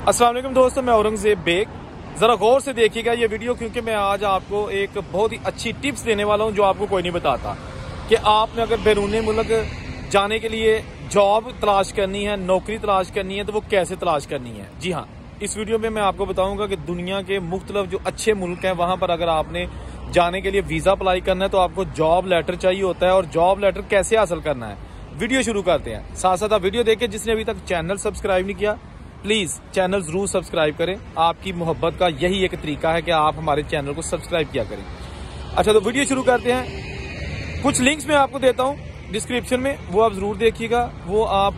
अस्सलाम वालेकुम दोस्तों, मैं औरंगजेब बेग। जरा गौर से देखिएगा ये वीडियो, क्योंकि मैं आज आपको एक बहुत ही अच्छी टिप्स देने वाला हूं जो आपको कोई नहीं बताता कि आपने अगर बैरून मुल्क जाने के लिए जॉब तलाश करनी है, नौकरी तलाश करनी है, तो वो कैसे तलाश करनी है। जी हाँ, इस वीडियो में मैं आपको बताऊंगा कि दुनिया के मुख्तलिफ जो अच्छे मुल्क हैं वहां पर अगर आपने जाने के लिए वीजा अप्लाई करना है तो आपको जॉब लेटर चाहिए होता है, और जॉब लेटर कैसे हासिल करना है। वीडियो शुरू करते हैं। साथ साथ आप वीडियो देखें। जिसने अभी तक चैनल सब्सक्राइब नहीं किया प्लीज चैनल जरूर सब्सक्राइब करें। आपकी मोहब्बत का यही एक तरीका है कि आप हमारे चैनल को सब्सक्राइब किया करें। अच्छा, तो वीडियो शुरू करते हैं। कुछ लिंक्स मैं आपको देता हूं डिस्क्रिप्शन में, वो आप जरूर देखिएगा। वो आप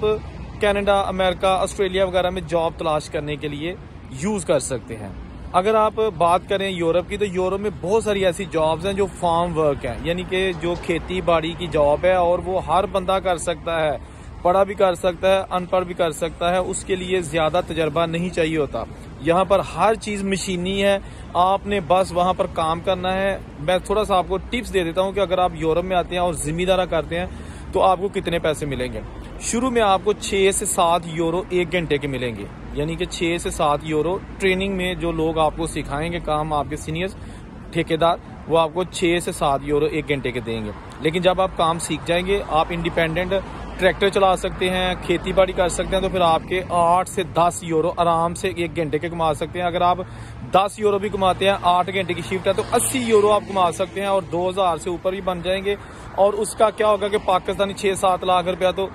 कनाडा, अमेरिका, ऑस्ट्रेलिया वगैरह में जॉब तलाश करने के लिए यूज कर सकते हैं। अगर आप बात करें यूरोप की, तो यूरोप में बहुत सारी ऐसी जॉब्स हैं जो फार्म वर्क हैं, यानी कि जो खेती बाड़ी की जॉब है, और वो हर बंदा कर सकता है। पढ़ा भी कर सकता है, अनपढ़ भी कर सकता है। उसके लिए ज्यादा तजर्बा नहीं चाहिए होता। यहाँ पर हर चीज मशीनी है, आपने बस वहां पर काम करना है। मैं थोड़ा सा आपको टिप्स दे देता हूँ कि अगर आप यूरोप में आते हैं और जिम्मेदारा करते हैं तो आपको कितने पैसे मिलेंगे। शुरू में आपको 6 से 7 यूरो 1 घंटे के मिलेंगे, यानी कि 6 से 7 यूरो। ट्रेनिंग में जो लोग आपको सिखाएंगे काम, आपके सीनियर्स ठेकेदार, वो आपको 6 से 7 यूरो 1 घंटे के देंगे। लेकिन जब आप काम सीख जाएंगे, आप इंडिपेंडेंट ट्रैक्टर चला सकते हैं, खेती बाड़ी कर सकते हैं, तो फिर आपके 8 से 10 यूरो आराम से 1 घंटे के कमा सकते हैं। अगर आप 10 यूरो भी कमाते हैं, 8 घंटे की शिफ्ट है, तो 80 यूरो आप कमा सकते हैं, और 2000 से ऊपर भी बन जाएंगे। और उसका क्या होगा कि पाकिस्तानी 6-7 लाख रुपया तो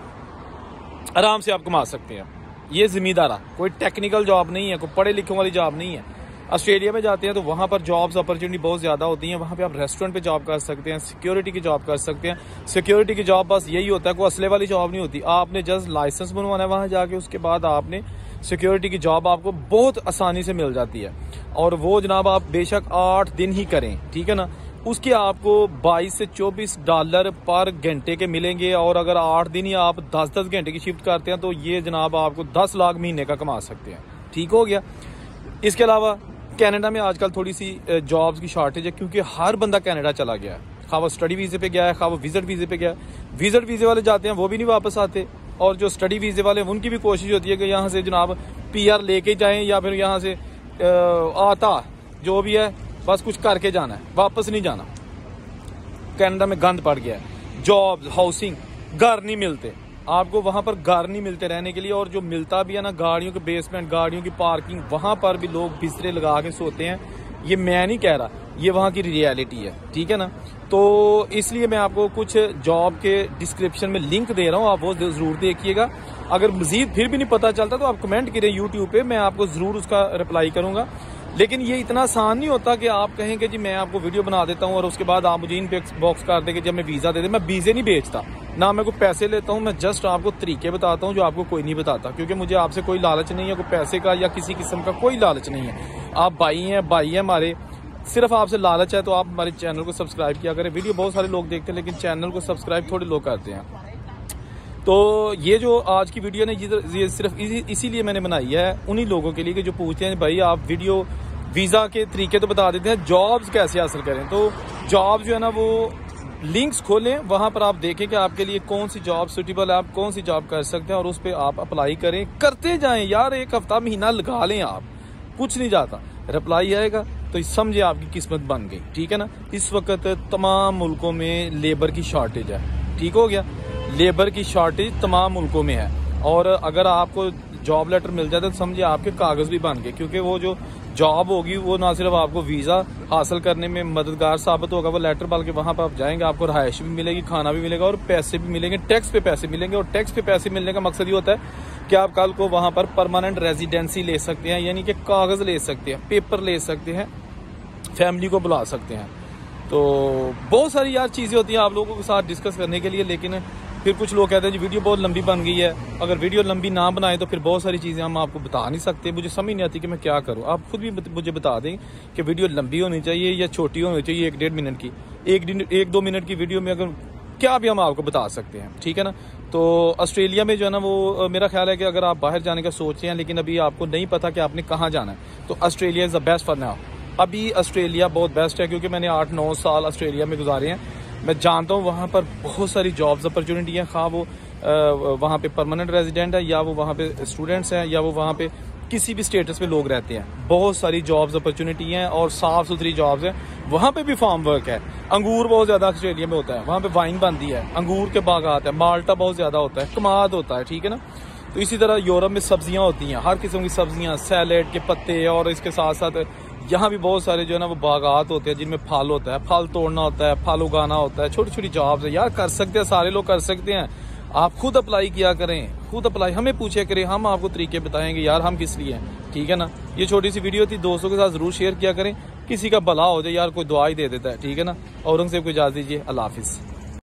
आराम से आप कमा सकते हैं। ये जिम्मेदारा कोई टेक्निकल जॉब नहीं है, कोई पढ़े लिखे वाली जॉब नहीं है। ऑस्ट्रेलिया में जाते हैं तो वहां पर जॉब्स अपॉर्चुनिटी बहुत ज्यादा होती हैं। वहां पे आप रेस्टोरेंट पे जॉब कर सकते हैं, सिक्योरिटी की जॉब कर सकते हैं। सिक्योरिटी की जॉब बस यही होता है, कोई असले वाली जॉब नहीं होती। आपने जस्ट लाइसेंस बनवाना है वहां जाके, उसके बाद आपने सिक्योरिटी की जॉब आपको बहुत आसानी से मिल जाती है। और वो जनाब आप बेशक 8 दिन ही करें, ठीक है ना, उसके आपको 22 से 24 डॉलर पर घंटे के मिलेंगे। और अगर 8 दिन ही आप 10-10 घंटे की शिफ्ट करते हैं तो ये जनाब आपको 10 लाख महीने का कमा सकते हैं। ठीक हो गया। इसके अलावा कनाडा में आजकल थोड़ी सी जॉब्स की शॉर्टेज है, क्योंकि हर बंदा कनाडा चला गया है। खा वो स्टडी वीजे पे गया है, खा वो विजिट वीजे पे गया है। विजिट वीजे वाले जाते हैं, वो भी नहीं वापस आते। और जो स्टडी वीजे वाले, उनकी भी कोशिश होती है कि यहाँ से जनाब PR लेके जाएं, या फिर यहाँ से आता जो भी है बस कुछ करके जाना है, वापस नहीं जाना। कनाडा में गंद पड़ गया है, जॉब, हाउसिंग, घर नहीं मिलते आपको। वहां पर घर नहीं मिलते रहने के लिए, और जो मिलता भी है ना, गाड़ियों के बेसमेंट, गाड़ियों की पार्किंग, वहां पर भी लोग बिस्तरे लगा के सोते हैं। ये मैं नहीं कह रहा, ये वहां की रियलिटी है, ठीक है ना। तो इसलिए मैं आपको कुछ जॉब के डिस्क्रिप्शन में लिंक दे रहा हूं, आप वो जरूर देखिएगा। अगर मजीद फिर भी नहीं पता चलता तो आप कमेंट करें यूट्यूब पे, मैं आपको जरूर उसका रिप्लाई करूंगा। लेकिन ये इतना आसान नहीं होता कि आप कहें कि जी मैं आपको वीडियो बना देता हूं और उसके बाद आप मुझे इनबॉक्स कर दें कि जब मैं वीजा दे दे। मैं वीजे नहीं बेचता, ना मैं कोई पैसे लेता हूं। मैं जस्ट आपको तरीके बताता हूं जो आपको कोई नहीं बताता, क्योंकि मुझे आपसे कोई लालच नहीं है, कोई पैसे का या किसी किस्म का कोई लालच नहीं है। आप भाई हैं हमारे, सिर्फ आपसे लालच है तो आप हमारे चैनल को सब्सक्राइब किया करें। वीडियो बहुत सारे लोग देखते हैं, लेकिन चैनल को सब्सक्राइब थोड़े लोग करते हैं। तो ये जो आज की वीडियो है, ये सिर्फ इसीलिए मैंने बनाई है उन्हीं लोगों के लिए कि जो पूछते हैं भाई आप वीडियो वीजा के तरीके तो बता देते हैं, जॉब्स कैसे हासिल करें। तो जॉब जो है ना, वो लिंक्स खोलें, वहां पर आप देखें कि आपके लिए कौन सी जॉब सुटेबल है, आप कौन सी जॉब कर सकते हैं, और उस पर आप अप्लाई करें। करते जाएं यार, 1 हफ्ता महीना लगा लें, आप कुछ नहीं जाता। रिप्लाई आएगा तो समझे आपकी किस्मत बन गई, ठीक है ना। इस वक्त तमाम मुल्कों में लेबर की शॉर्टेज है, ठीक हो गया। लेबर की शॉर्टेज तमाम मुल्कों में है, और अगर आपको जॉब लेटर मिल जाता है तो समझिए आपके कागज भी बन गए, क्योंकि वो जो जॉब होगी वो ना सिर्फ आपको वीजा हासिल करने में मददगार साबित होगा वो लेटर, बल्कि वहां पर आप जाएंगे आपको रहायश भी मिलेगी, खाना भी मिलेगा, और पैसे भी मिलेंगे, टैक्स पे पैसे मिलेंगे। और टैक्स पे पैसे मिलने का मकसद ये होता है कि आप कल को वहां पर परमानेंट रेजिडेंसी ले सकते हैं, यानी कि कागज ले सकते हैं, पेपर ले सकते हैं, फैमिली को बुला सकते हैं। तो बहुत सारी यार चीजें होती हैं आप लोगों के साथ डिस्कस करने के लिए। लेकिन फिर कुछ लोग कहते हैं जी वीडियो बहुत लंबी बन गई है। अगर वीडियो लंबी ना बनाए तो फिर बहुत सारी चीजें हम आपको बता नहीं सकते। मुझे समझ नहीं आती कि मैं क्या करूं। आप खुद भी मुझे बता दें कि वीडियो लंबी होनी चाहिए या छोटी होनी चाहिए, 1-1.5 मिनट की, 1-2 मिनट की वीडियो में अगर क्या भी हम आपको बता सकते हैं, ठीक है ना। तो ऑस्ट्रेलिया में जो है ना, वो मेरा ख्याल है कि अगर आप बाहर जाने का सोच रहे हैं लेकिन अभी आपको नहीं पता कि आपने कहाँ जाना है, तो Australia is the best for now. अभी ऑस्ट्रेलिया बहुत बेस्ट है, क्योंकि मैंने 8-9 साल ऑस्ट्रेलिया में गुजारे हैं। मैं जानता हूँ वहाँ पर बहुत सारी जॉब्स अपॉर्चुनिटी है, खा वो वहाँ पे परमानेंट रेजिडेंट है, या वो वहाँ पे स्टूडेंट्स हैं, या वो वहाँ पे किसी भी स्टेटस पे लोग रहते हैं, बहुत सारी जॉब्स अपॉर्चुनिटी हैं और साफ सुथरी जॉब्स हैं। वहाँ पे भी फार्म वर्क है, अंगूर बहुत ज़्यादा ऑस्ट्रेलिया में होता है, वहाँ पे वाइन बनती है, अंगूर के बागात है, माल्टा बहुत ज़्यादा होता है, कमाद होता है, ठीक है ना। तो इसी तरह यूरोप में सब्जियाँ होती हैं, हर किस्म की सब्जियाँ, सैलेड के पत्ते, और इसके साथ साथ यहाँ भी बहुत सारे जो है ना वो बागात होते हैं जिनमें फल होता है, फल तोड़ना होता है, फल उगाना होता है, छोटी छोटी जॉब्स है यार, कर सकते हैं, सारे लोग कर सकते हैं। आप खुद अप्लाई किया करें, खुद अप्लाई, हमें पूछे करें, हम आपको तरीके बताएंगे यार हम किस लिए हैं, ठीक है ना। ये छोटी सी वीडियो थी, दोस्तों के साथ जरूर शेयर किया करें, किसी का भला हो जाए यार, कोई दुआ ही दे देता है, ठीक है ना। औरंगजेब को इजाजत दीजिए, अल्लाह हाफिज़।